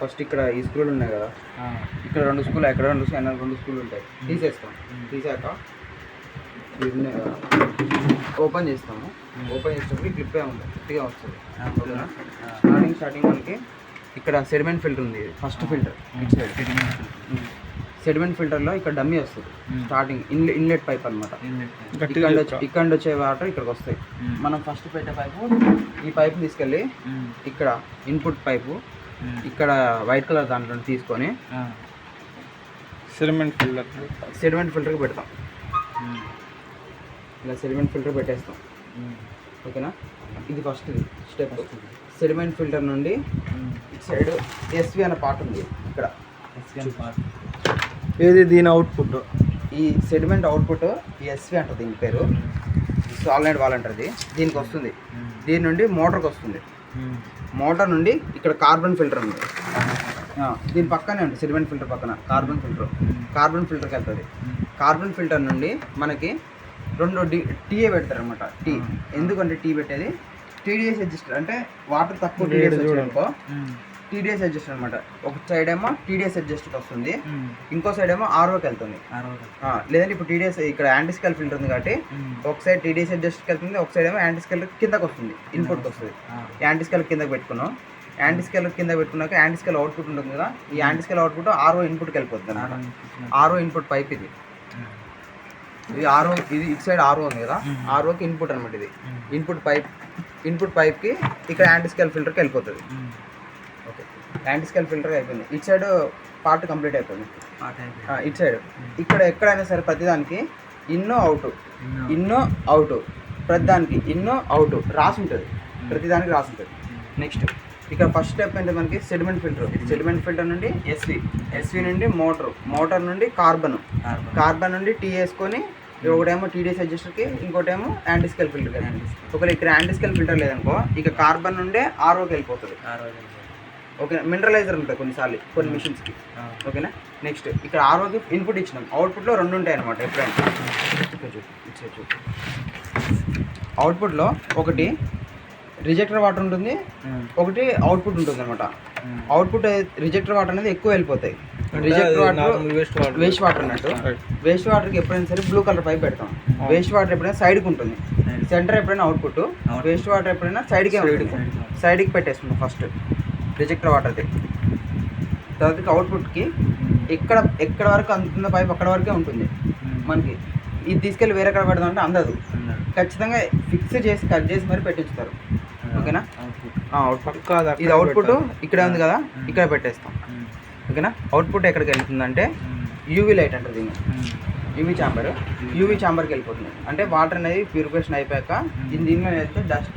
First ఇక్కడ ఈ స్క్రూలు ఉన్నాయి కదా, ఇక్కడ 2 స్క్రూలు, ఎక్కడ 2 స్క్రూలు, 2 స్క్రూలు ఉంటాయి. తీసేస్తాం. తీసాక ఇవి ఉన్నాయి కదా, ఓపెన్ చేస్తాము. ఓపెన్ చేసేటప్పుడు క్లిప్ ఉంటుంది, గట్టిగా వస్తుంది. ఓకేనా? స్టార్టింగ్ మనకి ఇక్కడ సెడిమెంట్ ఫిల్టర్ ఉంది. ఫస్ట్ ఫిల్టర్ ఇటు సైడ్ సెడిమెంట్ ఫిల్టర్లో ఇక్కడ డమ్మీ వస్తుంది. స్టార్టింగ్ ఇన్లెట్ పైప్ అనమాట. ఇక్కడ వచ్చే వాటర్ ఇక్కడికి వస్తాయి. మనం ఫస్ట్ పెట్టే పైపు, ఈ పైప్ తీసుకెళ్ళి ఇక్కడ ఇన్పుట్ పైపు ఇక్కడ వైట్ కలర్ దాంట్లో తీసుకొని సెడిమెంట్ ఫిల్టర్కి పెడతాం. ఇలా సెడిమెంట్ ఫిల్టర్ పెట్టేస్తాం. ఓకేనా? ఇది ఫస్ట్ స్టెప్. సెడిమెంట్ ఫిల్టర్ నుండి ఇటు సైడ్ ఎస్వి అనే పార్ట్ ఉంది. ఇక్కడ ఏది దీని అవుట్పుట్, ఈ సెడిమెంట్ అవుట్పుట్ ఎస్వి అంటారు. దీని పేరు సాలిడ్ వాల్ అంటారు. దీనికి వస్తుంది. దీని నుండి మోటార్కి వస్తుంది. మోటార్ నుండి ఇక్కడ కార్బన్ ఫిల్టర్ ఉంది. దీని పక్కనే ఉంటుంది సెడిమెంట్ ఫిల్టర్ పక్కన కార్బన్ ఫిల్టర్కి వెళ్తుంది. కార్బన్ ఫిల్టర్ నుండి మనకి 2 టీఏ పెడతారు అనమాట. టీ ఎందుకంటే టీ పెట్టేది టీడీఎస్ అడ్జస్టర్, అంటే వాటర్ తక్కువ టీడీఎస్ అడ్జస్టర్ అనమాట. ఒక సైడ్ ఏమో టీడీఎస్ అడ్జస్టర్ వస్తుంది, ఇంకో సైడ్ ఏమో ఆర్ఓకి వెళ్తుంది. లేదంటే ఇప్పుడు టీడీఎస్ ఇక్కడ యాంటీస్కేల్ ఫిల్టర్ ఉంది కాబట్టి ఒక సైడ్ టీడీఎస్ అడ్జస్టర్కి వెళ్తుంది, ఒక సైడ్ ఏమో యాంటీస్కేల్ కిందకి వస్తుంది, ఇన్పుట్కి వస్తుంది. యాంటీస్కేల్ కిందకి పెట్టుకున్నాం. యాంటీస్కేల్ కింద పెట్టుకున్నాక యాంటీస్కేల్ అవుట్పుట్ ఉంటుంది కదా, ఈ యాంటీస్కేల్ అవుట్పుట్ ఆర్ఓ ఇన్పుట్కి వెళ్ళిపోతుంది అనమాట. ఆర్ఓ ఇన్పుట్ పైప్ ఇది ఆర్ఓ, ఇది ఇటు సైడ్ ఆర్ఓ ఉంది కదా, ఆర్ఓకి ఇన్పుట్ అనమాట. ఇది ఇన్పుట్ పైప్కి ఇక్కడ యాంటీస్కేల్ ఫిల్టర్కి వెళ్ళిపోతుంది. ఓకే, యాంటీస్కేల్ ఫిల్టర్ అయిపోయింది. ఇటు సైడ్ పార్ట్ కంప్లీట్ అయిపోయింది. ఇటు సైడ్ ఇక్కడ ఎక్కడైనా సరే ప్రతిదానికి ఇన్నో అవుట్ ప్రతిదానికి ఇన్నో అవుట్ రాసి ఉంటుంది. ప్రతిదానికి రాసి ఉంటుంది. నెక్స్ట్ ఇక్కడ ఫస్ట్ స్టెప్ అంటే మనకి సెడిమెంట్ ఫిల్టర్ నుండి ఎస్వి నుండి మోటార్ నుండి కార్బన్ నుండి టీ వేసుకొని ఒకటేమో టీడీఎస్ అడ్జస్టర్కి, ఇంకోటేమో యాంటీస్కేల్ ఫిల్టర్కి. ఒకవేళ ఇక్కడ యాంటీస్కేల్ ఫిల్టర్ లేదనుకో ఇక కార్బన్ నుండే ఆర్ఓకి వెళ్ళిపోతుంది. ఓకే, మినరలైజర్ ఉంటుంది కొన్నిసార్లు కొన్ని మిషన్స్కి. ఓకేనా? నెక్స్ట్ ఇక్కడ ఆర్ఓకి ఇన్పుట్ ఇచ్చినాం. అవుట్పుట్లో 2 ఉంటాయి అనమాట. ఎప్పుడైనా అవుట్పుట్లో ఒకటి రిజెక్టర్ వాటర్ ఉంటుంది, ఒకటి అవుట్పుట్ ఉంటుంది అనమాట. అవుట్పుట్ రిజెక్టర్ వాటర్ అనేది ఎక్కువ వెళ్ళిపోతాయి. రిజెక్టర్ వాటర్ వేస్ట్ వాటర్ అన్నట్టు. వేస్ట్ వాటర్కి ఎప్పుడైనా సరే బ్లూ కలర్ పైప్ పెడతాం. వేస్ట్ వాటర్ ఎప్పుడైనా సైడ్కి ఉంటుంది, సెంటర్ ఎప్పుడైనా అవుట్పుట్, వేస్ట్ వాటర్ ఎప్పుడైనా సైడ్కే ఉంటుంది. సైడ్కి పెట్టేసుకుంటాం ఫస్ట్ రిజెక్టర్ వాటర్ది. తర్వాత అవుట్పుట్కి ఎక్కడ వరకు అందుతున్న పైప్ అక్కడ వరకే ఉంటుంది మనకి. ఇది తీసుకెళ్ళి వేరే ఎక్కడ పెడదాం అంటే అందదు. ఖచ్చితంగా ఫిక్స్ చేసి కట్ చేసి మరి పెట్టించుతారు. ఓకేనా? ఇది అవుట్పుట్ ఇక్కడే ఉంది కదా, ఇక్కడ పెట్టేస్తాం. ఓకేనా? అవుట్పుట్ ఎక్కడికి వెళ్తుందంటే యూవీ లైట్ అంటారు దీన్ని. యూవీ ఛాంబర్కి వెళ్ళిపోతుంది. అంటే వాటర్ అనేది ప్యూరిఫికేషన్ అయిపోయాక దీనిలో వెళ్తే డస్ట్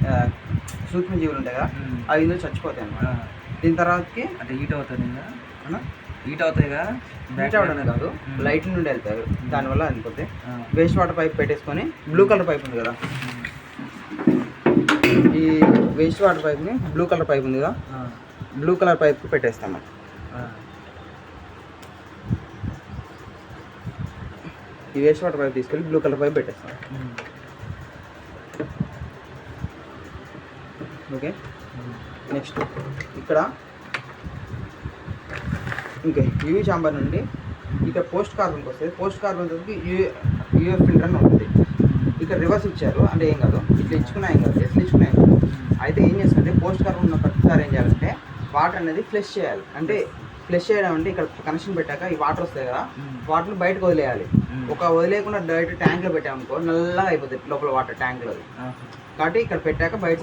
సూక్ష్మజీవులు ఉంటాయి కదా, అవి ఇందులో చచ్చిపోతాయి అన్నమాట. దీని తర్వాతకి అంటే హీట్ అవుతుంది కదా, హీట్ అవ్వడమే కాదు, లైట్ నుండి వెళ్తారు, దానివల్ల వెళ్ళిపోతే. వేస్ట్ వాటర్ పైప్ పెట్టేసుకొని బ్లూ కలర్ పైప్ ఉంది కదా, ఈ వేస్ట్ వాటర్ పైప్ని బ్లూ కలర్ పైప్ ఉంది కదా, బ్లూ కలర్ పైప్కి పెట్టేస్తాము. ఈ వేస్ట్ వాటర్ పైప్ తీసుకెళ్ళి బ్లూ కలర్ పైప్ పెట్టేస్తాం. ఓకే, నెక్స్ట్ ఇక్కడ ఇంకా యూవీ ఛాంబర్ నుండి ఇక్కడ పోస్ట్ కార్బన్కి వస్తుంది. పోస్ట్ కార్బన్ తోటి యూఎఫ్ ఫిల్టర్ అని ఉంటుంది. ఇక్కడ రివర్స్ ఇచ్చారు అంటే ఏం కాదు, ఇట్లా ఇచ్చుకున్నా ఏం కాదు, ఎట్లా ఇచ్చుకున్నా ఏం కాదు. అయితే ఏం చేస్తుంటే పోస్ట్ కార్బన్ ఉన్న ప్రతిసారి ఏం చేయాలంటే వాటర్ అనేది ఫ్లష్ చేయాలి. అంటే ఫ్లష్ చేయడం అంటే ఇక్కడ కనెక్షన్ పెట్టాక ఈ వాటర్ వస్తాయి కదా, వాటర్ని బయటకు వదిలేయాలి. ఒక వదిలేకుండా డైరెక్ట్ ట్యాంక్లో పెట్టామనుకో నల్లగా అయిపోతుంది లోపల వాటర్ ట్యాంక్లో. కాబట్టి ఇక్కడ పెట్టాక బయట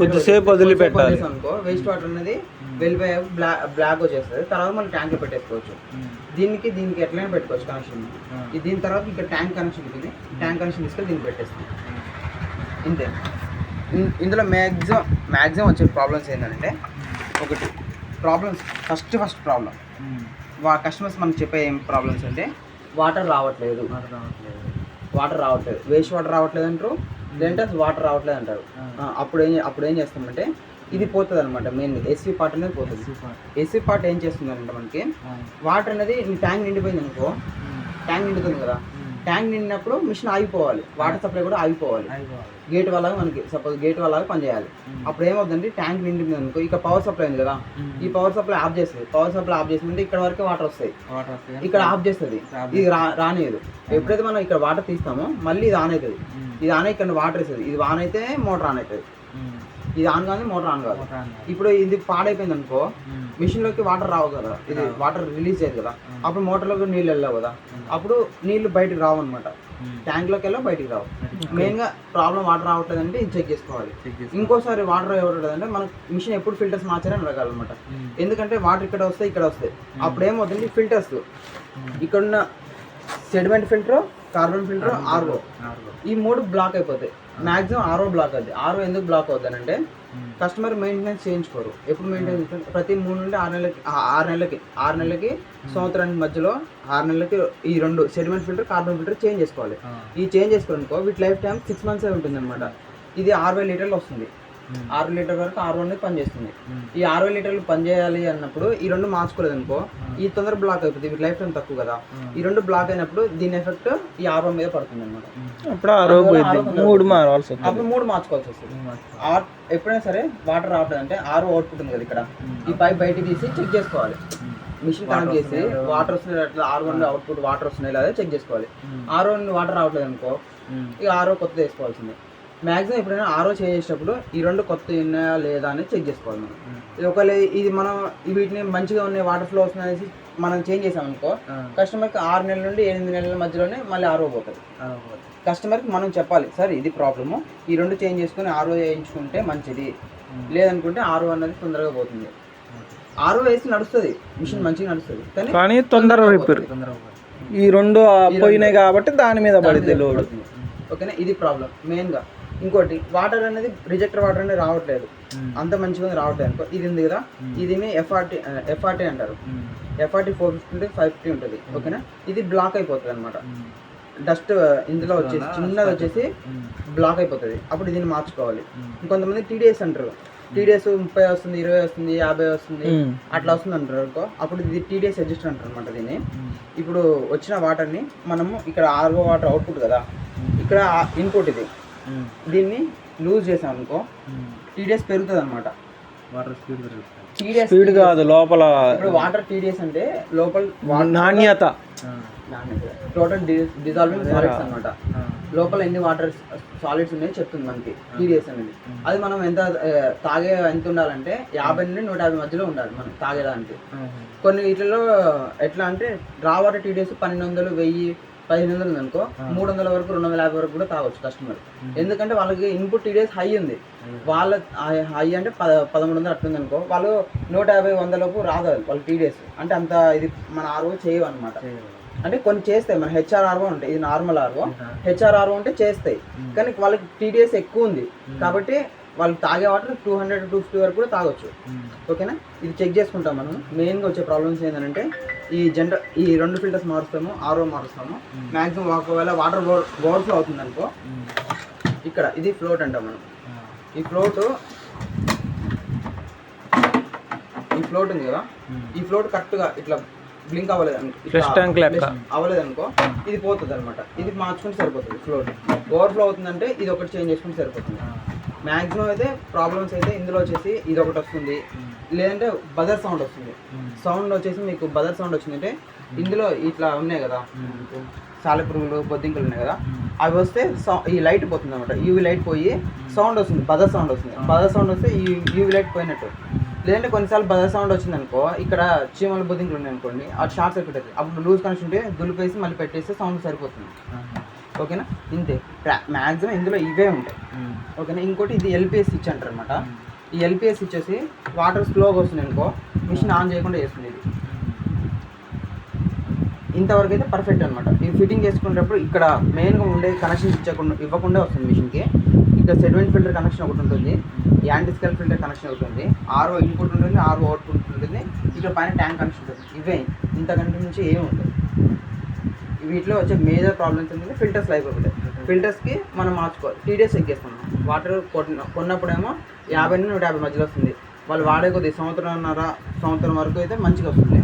అనుకో వేస్ట్ వాటర్ అనేది వెళ్ళిపోయా బ్లాక్ వచ్చేస్తుంది. తర్వాత మళ్ళీ ట్యాంక్లో పెట్టేసుకోవచ్చు. దీనికి ఎట్లయినా పెట్టుకోవచ్చు కనెక్షన్. దీని తర్వాత ఇక్కడ ట్యాంక్ కనెక్షన్ ఉంటుంది. ట్యాంక్ కనెక్షన్ తీసుకెళ్ళి దీనికి పెట్టేస్తాం. ఇంతే. ఇందులో మ్యాక్సిమం వచ్చే ప్రాబ్లమ్స్ ఏంటంటే, ఒకటి ప్రాబ్లమ్స్ ఫస్ట్ ప్రాబ్లం కస్టమర్స్ మనకు చెప్పే ఏం ప్రాబ్లమ్స్ అంటే వాటర్ రావట్లేదు, వేస్ట్ వాటర్ రావట్లేదు అంటారు, లేదంటే వాటర్ రావట్లేదు అంటారు. అప్పుడు ఏం చేస్తామంటే ఇది పోతుంది అనమాట. మెయిన్ ఎస్సీ పార్ట్ అనేది పోతుంది. ఎస్సీ పార్ట్ ఏం చేస్తుందంటే మనకి వాటర్ అనేది ట్యాంక్ నిండిపోయింది అనుకో, ట్యాంక్ నిండుతుంది కదా, ట్యాంక్ నిండినప్పుడు మిషన్ ఆగిపోవాలి, వాటర్ సప్లై కూడా ఆగిపోవాలి. గేట్ వల్ల మనకి సపోజ్ గేట్ వల్ల పనిచేయాలి. అప్పుడు ఏమవుతుందంటే ట్యాంక్ నిండింది అనుకో, ఇక్కడ పవర్ సప్లై ఉంది కదా, ఈ పవర్ సప్లై ఆఫ్ చేస్తుంది. పవర్ సప్లై ఆఫ్ చేస్తుంటే ఇక్కడ వరకు వాటర్ వస్తాయి, ఇక్కడ ఆఫ్ చేస్తుంది, ఇది రానియదు. ఎప్పుడైతే మనం ఇక్కడ వాటర్ తీస్తామో మళ్ళీ ఇది ఆన్ అవుతుంది. ఇది ఆన్ అయ్యి ఇక్కడ వాటర్ వేస్తుంది, ఇది ఆన్ అయితే మోటార్ ఆన్ అవుతుంది. ఇది ఆన్ కానీ మోటార్ ఆన్ కాదు. ఇప్పుడు ఇది పాడైపోయింది అనుకో, మిషన్లోకి వాటర్ రావు కదా, ఇది వాటర్ రిలీజ్ అయ్యేది కదా, అప్పుడు మోటార్లోకి నీళ్ళు వెళ్ళావు కదా, అప్పుడు నీళ్ళు బయటకు రావు అనమాట. ట్యాంక్లోకి వెళ్ళా బయటికి రావు. మెయిన్గా ప్రాబ్లం వాటర్ రావట్లేదు అంటే ఇది చెక్ చేసుకోవాలి. ఇంకోసారి వాటర్ ఇవ్వట్లేదంటే మనం మిషన్ ఎప్పుడు ఫిల్టర్స్ మార్చారని అడగాలన్నమాట. ఎందుకంటే వాటర్ ఇక్కడ వస్తాయి, ఇక్కడ వస్తాయి. అప్పుడు ఏమవుతుంది, ఫిల్టర్స్ ఇక్కడున్న sediment filter, carbon filter, RO, ఈ 3 బ్లాక్ అయిపోతాయి. మ్యాక్సిమం ఆర్ఓ బ్లాక్ అవుతుంది. ఆర్ఓ ఎందుకు బ్లాక్ అవుతుంది అంటే కస్టమర్ మెయింటెనెన్స్ చేయించుకోరు. ఎప్పుడు మెయింటెనెన్స్ ప్రతి 3 నుండి 6 నెలలకి సంవత్సరానికి మధ్యలో 6 నెలలకి ఈ 2 sediment filter, carbon filter change చేసుకోవాలి. ఈ చేంజ్ చేసుకోనుకో వీటి లైఫ్ టైం 6 months ఉంటుంది అనమాట. ఇది 6000 లీటర్లు వస్తుంది. 60 లీటర్ వరకు ఆర్ఓ అనేది పనిచేస్తుంది. ఈ 60 లీటర్లు పనిచేయాలి అన్నప్పుడు ఈ 2 మార్చుకోలేదు అనుకో, ఈ తొందర బ్లాక్ అయిపోతుంది. వీటి లైఫ్ టైం తక్కువ కదా, ఈ 2 బ్లాక్ అయినప్పుడు దీని ఎఫెక్ట్ ఈ ఆర్ఓ మీద పడుతుంది అనమాట. అప్పుడు 3 మారవలసి వస్తుంది. అప్పుడు 3 మార్చుకోవాల్సి వస్తుంది. ఎప్పుడైనా సరే వాటర్ రావట్లేదు అంటే ఆర్ఓ అవుట్పుట్ ఉంది కదా, ఇక్కడ ఈ పైప్ బయటికి తీసి చెక్ చేసుకోవాలి. మిషన్ కనెక్ట్ చేసి వాటర్ వస్తున్నాయి, అట్లా ఆర్ఓ నుండి అవుట్పుట్ వాటర్ వస్తున్నాయి లేదా చెక్ చేసుకోవాలి. ఆర్ఓ నుండి వాటర్ రావట్లేదు అనుకో, ఇక ఆర్ఓ కొత్తది వేసుకోవాల్సిందే. మ్యాక్సిమం ఎప్పుడైనా ఆర్ఓ చేంజ్ చేసేటప్పుడు ఈ 2 కొత్త ఉన్నాయా లేదా అనేది చెక్ చేసుకోవాలి మనం. ఇది ఒకవేళ ఇది మనం వీటిని మంచిగా ఉన్నాయి, వాటర్ ఫ్లో వస్తుంది అనేసి మనం చేంజ్ చేసామనుకో, కస్టమర్కి 6 నెలల నుండి 8 నెలల మధ్యలోనే మళ్ళీ ఆర్ఓ పోతుంది. కస్టమర్కి మనం చెప్పాలి, సార్ ఇది ప్రాబ్లము, ఈ 2 చేంజ్ చేసుకుని ఆర్ఓ వేయించుకుంటే మంచిది, లేదనుకుంటే ఆర్ఓ అన్నది తొందరగా పోతుంది. ఆర్ఓ వేసి నడుస్తుంది, మిషన్ మంచిగా నడుస్తుంది, కానీ తొందరగా రిపేర్. ఈ 2 పోయినాయి కాబట్టి దాని మీద పడింది లోడ్. ఓకేనా, ఇది ప్రాబ్లం మెయిన్గా. ఇంకోటి వాటర్ అనేది రిజెక్టర్ వాటర్ అనేది రావట్లేదు, అంత మంచిగా రావట్లేదు అనుకో. ఇది ఉంది కదా, ఇది ఎఫ్ఆర్టీ అంటారు. ఎఫ్ఆర్టీ 450 550 ఉంటుంది. ఓకేనా, ఇది బ్లాక్ అయిపోతుంది అనమాట. డస్ట్ ఇందులో వచ్చేసి చిన్నది వచ్చేసి బ్లాక్ అయిపోతుంది. అప్పుడు దీన్ని మార్చుకోవాలి. ఇంకొంతమంది టీడీఎస్ అంటారు, టీడీఎస్ 30 వస్తుంది, 20 వస్తుంది, 50 వస్తుంది, అట్లా వస్తుంది అంటారు అనుకో. అప్పుడు ఇది టీడీఎస్ అడ్జస్టర్ అంటారు అనమాట దీన్ని. ఇప్పుడు వచ్చిన వాటర్ని మనము ఇక్కడ ఆర్ఓ వాటర్ అవుట్పుట్ కదా, ఇక్కడ ఇన్పుట్ ఇది, దీన్ని లూజ్ చేసాం అనుకో టీడీఎస్ పెరుగుతుంది అనమాట. స్పీడ్ కాదు, లోపల ఇప్పుడు వాటర్ టీడీఎస్ అంటే లోపల నాణ్యత, టోటల్ డిజాల్వింగ్ సాలిడ్స్ అనమాట. లోపల ఎన్ని వాటర్ సాలిడ్స్ ఉన్నాయో చెప్తుంది మనకి టీడీఎస్ అనేది. అది మనం ఎంత ఎంత ఉండాలంటే 50 నుండి 150 మధ్యలో ఉండాలి మనం తాగేదానికి. కొన్ని వీటిలో ఎట్లా అంటే రా వాటర్ టీడీఎస్ 1200, 1000, 1500 ఉంది అనుకో, 300 వరకు 250 వరకు కూడా తాగొచ్చు కస్టమర్. ఎందుకంటే వాళ్ళకి ఇన్పుట్ టీడీఎస్ హై ఉంది. వాళ్ళ హై అంటే 1300 అట్లుంది అనుకో, వాళ్ళు 150, 100 లోపు రాదు వాళ్ళ టీడీఎస్. అంటే అంత ఇది మన ఆర్ఓ చేయవు అనమాట. అంటే కొన్ని చేస్తాయి, మన హెచ్ఆర్ఆర్ఓ ఉంటాయి, ఇది నార్మల్ ఆర్ఓ. హెచ్ఆర్ఆర్ఓ అంటే చేస్తాయి, కానీ వాళ్ళకి టీడీఎస్ ఎక్కువ ఉంది కాబట్టి వాళ్ళు తాగే వాటర్ 200 to 250 వరకు కూడా తాగొచ్చు. ఓకేనా, ఇది చెక్ చేసుకుంటాం మనం. మెయిన్గా వచ్చే ప్రాబ్లమ్స్ ఏంటంటే ఈ 2 ఫిల్టర్స్ మారుస్తాము, ఆర్ఓ మారుస్తాము. మ్యాక్సిమం ఒకవేళ వాటర్ ఓవర్ఫ్లో అవుతుంది అనుకో, ఇక్కడ ఇది ఫ్లోట్ అంటాం మనం. ఈ ఫ్లోట్ ఉంది కదా, ఈ ఫ్లోట్ కరెక్ట్గా ఇట్లా బ్లింక్ అవ్వలేదు అనుకో, ఇది పోతుంది అనమాట. ఇది మార్చుకుంటే సరిపోతుంది. ఫ్లోట్ ఓవర్ఫ్లో అవుతుందంటే ఇది ఒకటి చేంజ్ చేసుకుంటే సరిపోతుంది. మ్యాక్సిమం అయితే ప్రాబ్లమ్స్ అయితే ఇందులో వచ్చేసి ఇది ఒకటి వస్తుంది, లేదంటే బజర్ సౌండ్ వస్తుంది. సౌండ్ వచ్చేసి మీకు బజర్ సౌండ్ వచ్చిందంటే ఇందులో ఇట్లా ఉన్నాయి కదా సాలెపురుగులు, బొద్దింకలు ఉన్నాయి కదా, అవి వస్తే ఈ లైట్ పోతుంది అనమాట. యూవీ లైట్ పోయి సౌండ్ వస్తుంది, బజర్ సౌండ్ వస్తుంది. బజర్ సౌండ్ వస్తే ఈ యూవీ లైట్ పోయినట్టు. లేదంటే కొన్నిసార్లు బజర్ సౌండ్ వచ్చింది అనుకో, ఇక్కడ చీమలు, బొద్దింకలు ఉన్నాయి అనుకోండి, అది షార్ట్ సర్క్యూట్ అవుతుంది. అప్పుడు లూజ్ కనెక్షన్ ఉంటే దులిపేసి మళ్ళీ పెట్టేస్తే సౌండ్ సరిపోతుంది. ఓకేనా, ఇంతే మ్యాక్సిమం ఇందులో ఇవే ఉంటాయి. ఓకేనా, ఇంకోటి ఇది ఎల్పిఎస్ స్విచ్ అంటారు అనమాట. ఈ ఎల్పిఎస్ స్విచ్ వచ్చి వాటర్ స్లోగా వస్తుంది అనుకో, మిషన్ ఆన్ చేయకుండా చేస్తుంది. ఇది ఇంతవరకు అయితే పర్ఫెక్ట్ అనమాట. ఈ ఫిట్టింగ్ చేసుకునేటప్పుడు ఇక్కడ మెయిన్గా ఉండే కనెక్షన్ ఇవ్వకుండా వస్తుంది మిషన్కి. ఇక్కడ సెడిమెంట్ ఫిల్టర్ కనెక్షన్ ఒకటి ఉంటుంది, యాంటీస్కేల్ ఫిల్టర్ కనెక్షన్ ఒకటి ఉంది, ఆర్ఓ ఇన్పుట్ ఉంటుంది, ఆర్ఓ అవుట్పుట్ ఉంటుంది, ఇక్కడ పైన ట్యాంక్ కనెక్షన్ ఉంటుంది. ఇవే, ఇంతకంటే నుంచి ఏమి ఉంటుంది. వీటిలో వచ్చే మేజర్ ప్రాబ్లమ్స్ ఏంటంటే ఫిల్టర్స్ అయిపోతాయి. ఫిల్టర్స్కి మనం మార్చుకోవాలి. టీడీఎస్ ఎక్కేస్తున్నాం. వాటర్ కొన్నప్పుడేమో 50 నుండి 150 మధ్యలో వస్తుంది. వాళ్ళు వాడే కొద్ది సంవత్సరం వరకు అయితే మంచిగా వస్తుంది.